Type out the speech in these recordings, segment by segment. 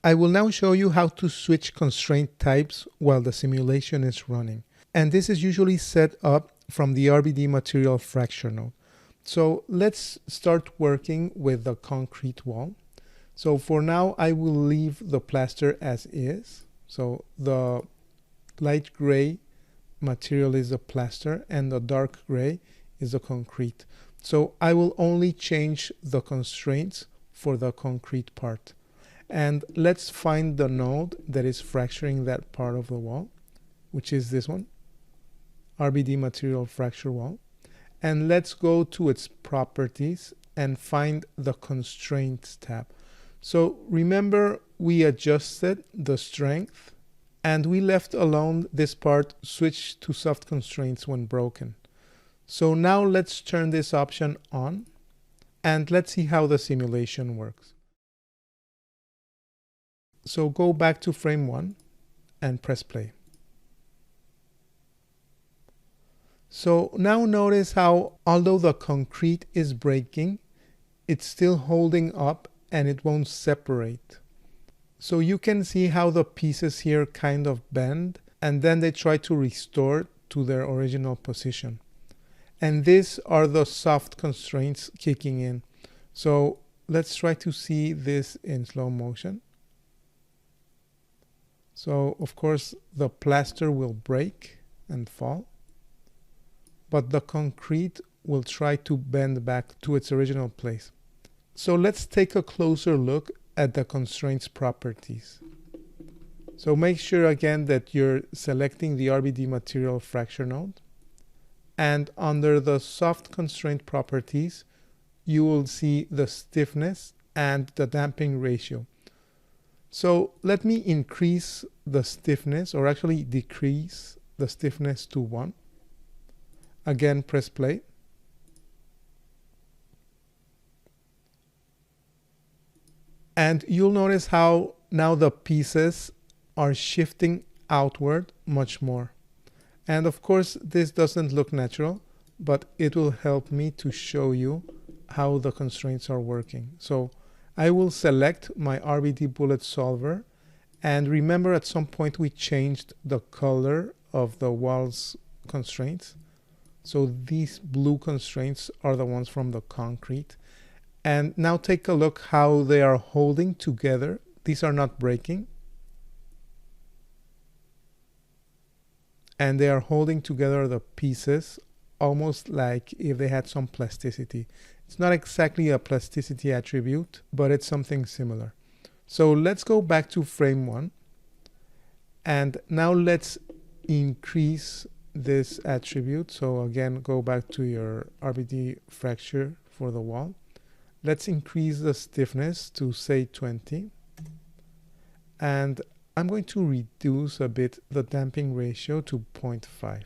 I will now show you how to switch constraint types while the simulation is running. And this is usually set up from the RBD material fracture node. So let's start working with the concrete wall. So for now, I will leave the plaster as is. So the light gray material is the plaster and the dark gray is the concrete. So I will only change the constraints for the concrete part. And let's find the node that is fracturing that part of the wall, which is this one, RBD material fracture wall. And let's go to its properties and find the constraints tab. So remember, we adjusted the strength and we left alone this part switch to soft constraints when broken. So now let's turn this option on and let's see how the simulation works. So go back to frame 1 and press play. So now notice how, although the concrete is breaking, it's still holding up and it won't separate. So you can see how the pieces here kind of bend and then they try to restore to their original position. And these are the soft constraints kicking in. So let's try to see this in slow motion. So of course the plaster will break and fall, but the concrete will try to bend back to its original place. So let's take a closer look at the constraints properties. So make sure again that you're selecting the RBD material fracture node, and under the soft constraint properties you will see the stiffness and the damping ratio. So let me increase the stiffness, or actually decrease the stiffness to 1. Again, press play. And you'll notice how now the pieces are shifting outward much more. And of course, this doesn't look natural, but it will help me to show you how the constraints are working. So I will select my RBD bullet solver, and remember at some point we changed the color of the wall's constraints. So these blue constraints are the ones from the concrete. And now take a look how they are holding together. These are not breaking. And they are holding together the pieces almost like if they had some plasticity. It's not exactly a plasticity attribute, but it's something similar. So let's go back to frame 1. And now let's increase this attribute. So again, go back to your RBD fracture for the wall. Let's increase the stiffness to say 20. And I'm going to reduce a bit the damping ratio to 0.5.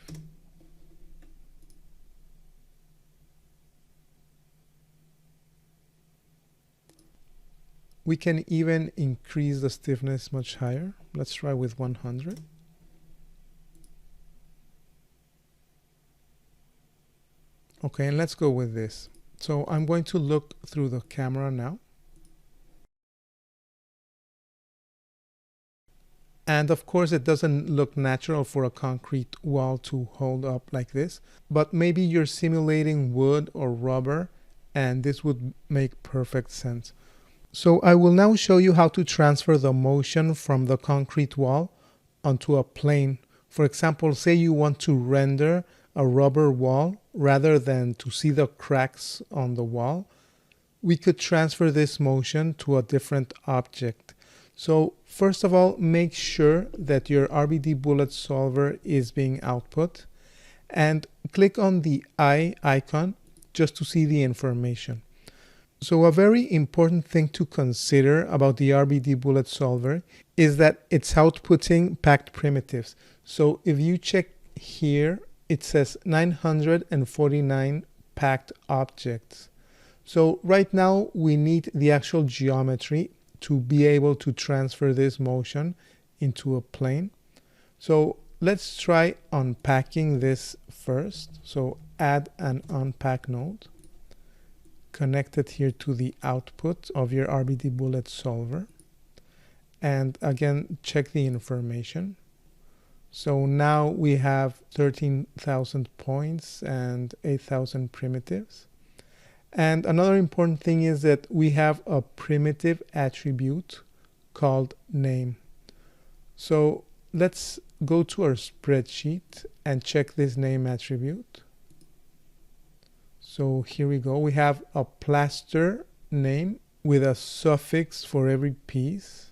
We can even increase the stiffness much higher. Let's try with 100. Okay, and let's go with this. So I'm going to look through the camera now. And of course, it doesn't look natural for a concrete wall to hold up like this, but maybe you're simulating wood or rubber, and this would make perfect sense. So I will now show you how to transfer the motion from the concrete wall onto a plane. For example, say you want to render a rubber wall rather than to see the cracks on the wall. We could transfer this motion to a different object. So first of all, make sure that your RBD bullet solver is being output, and click on the eye icon just to see the information. So a very important thing to consider about the RBD bullet solver is that it's outputting packed primitives. So if you check here, it says 949 packed objects. So right now we need the actual geometry to be able to transfer this motion into a plane. So let's try unpacking this first. So add an unpack node. Connect it here to the output of your RBD bullet solver. And again, check the information. So now we have 13,000 points and 8,000 primitives. And another important thing is that we have a primitive attribute called name. So let's go to our spreadsheet and check this name attribute. So here we go. We have a plaster name with a suffix for every piece.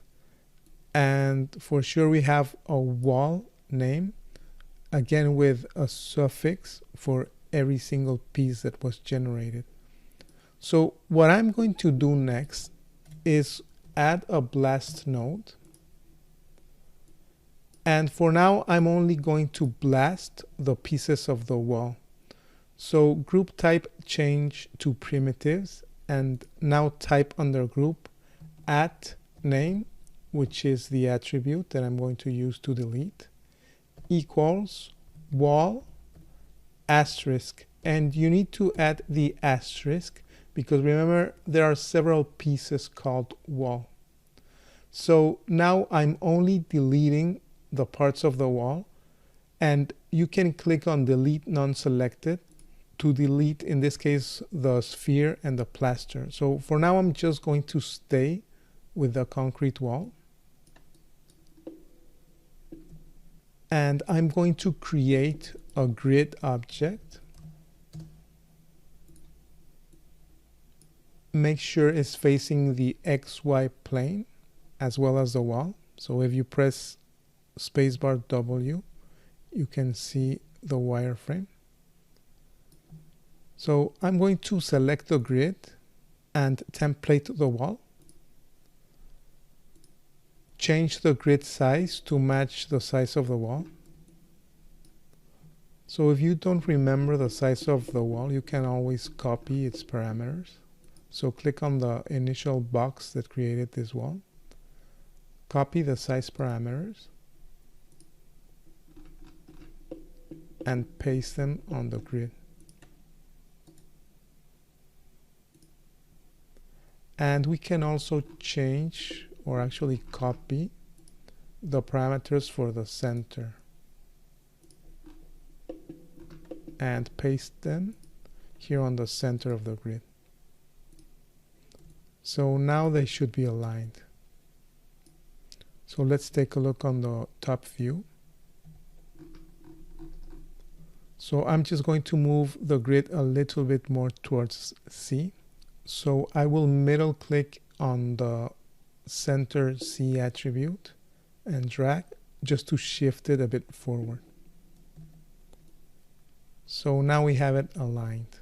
And for sure we have a wall name, again with a suffix for every single piece that was generated. So what I'm going to do next is add a blast node. And for now, I'm only going to blast the pieces of the wall. So group type change to primitives, and now type under group at name, which is the attribute that I'm going to use to delete, equals wall asterisk. And you need to add the asterisk because remember there are several pieces called wall. So now I'm only deleting the parts of the wall, and you can click on delete non-selected to delete, in this case, the sphere and the plaster. So for now I'm just going to stay with the concrete wall. And I'm going to create a grid object. Make sure it's facing the XY plane as well as the wall. So if you press spacebar W, you can see the wireframe. So I'm going to select the grid and template the wall. Change the grid size to match the size of the wall. So if you don't remember the size of the wall, you can always copy its parameters. So click on the initial box that created this wall. Copy the size parameters and paste them on the grid. And we can also change or actually copy the parameters for the center and paste them here on the center of the grid. So now they should be aligned. So let's take a look on the top view. So I'm just going to move the grid a little bit more towards C. So I will middle click on the center C attribute and drag just to shift it a bit forward. So now we have it aligned.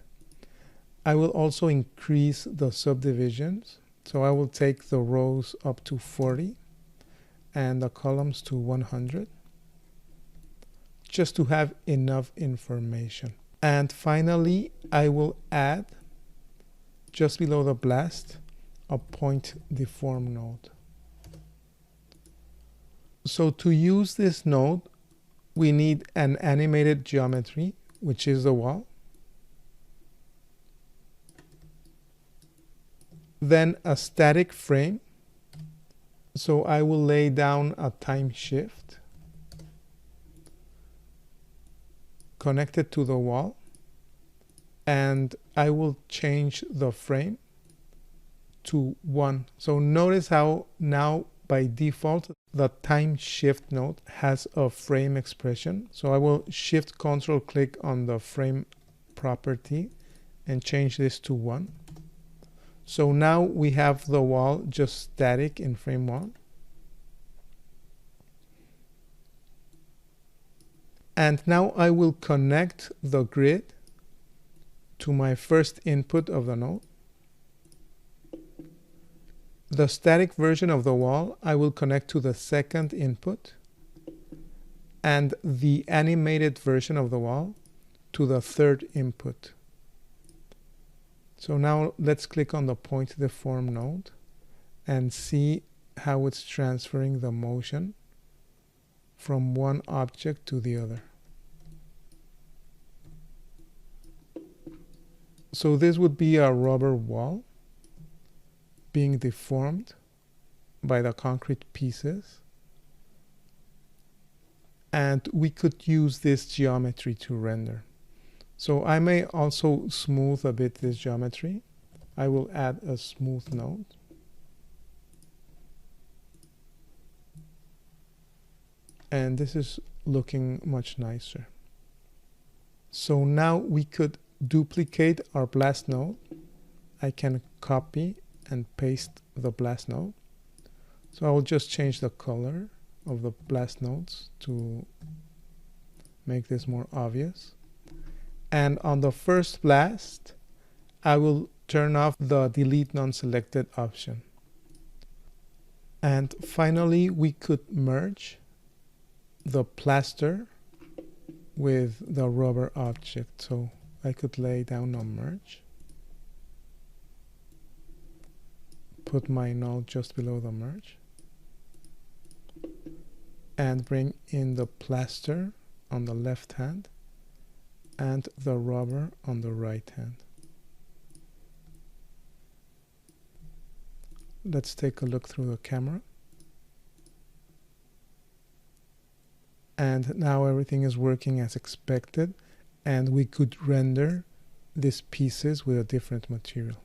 I will also increase the subdivisions. So I will take the rows up to 40 and the columns to 100 just to have enough information. And finally, I will add just below the blast a point deform node. So to use this node, we need an animated geometry, which is the wall. Then a static frame. So I will lay down a time shift connected to the wall, and I will change the frame to 1. So notice how now by default the time shift node has a frame expression. So I will shift control click on the frame property and change this to 1. So now we have the wall just static in frame 1. And now I will connect the grid to my first input of the node. The static version of the wall I will connect to the second input, and the animated version of the wall to the third input. So now let's click on the point deform node and see how it's transferring the motion from one object to the other. So this would be a rubber wall being deformed by the concrete pieces. And we could use this geometry to render. So I may also smooth a bit this geometry. I will add a smooth node. And this is looking much nicer. So now we could duplicate our blast node. I can copy and paste the blast node. So I will just change the color of the blast nodes to make this more obvious. And on the first blast, I will turn off the delete non-selected option. And finally, we could merge the plaster with the rubber object. So I could lay down a merge, put my node just below the merge, and bring in the plaster on the left hand and the rubber on the right hand. Let's take a look through the camera. And now everything is working as expected, and we could render these pieces with a different material.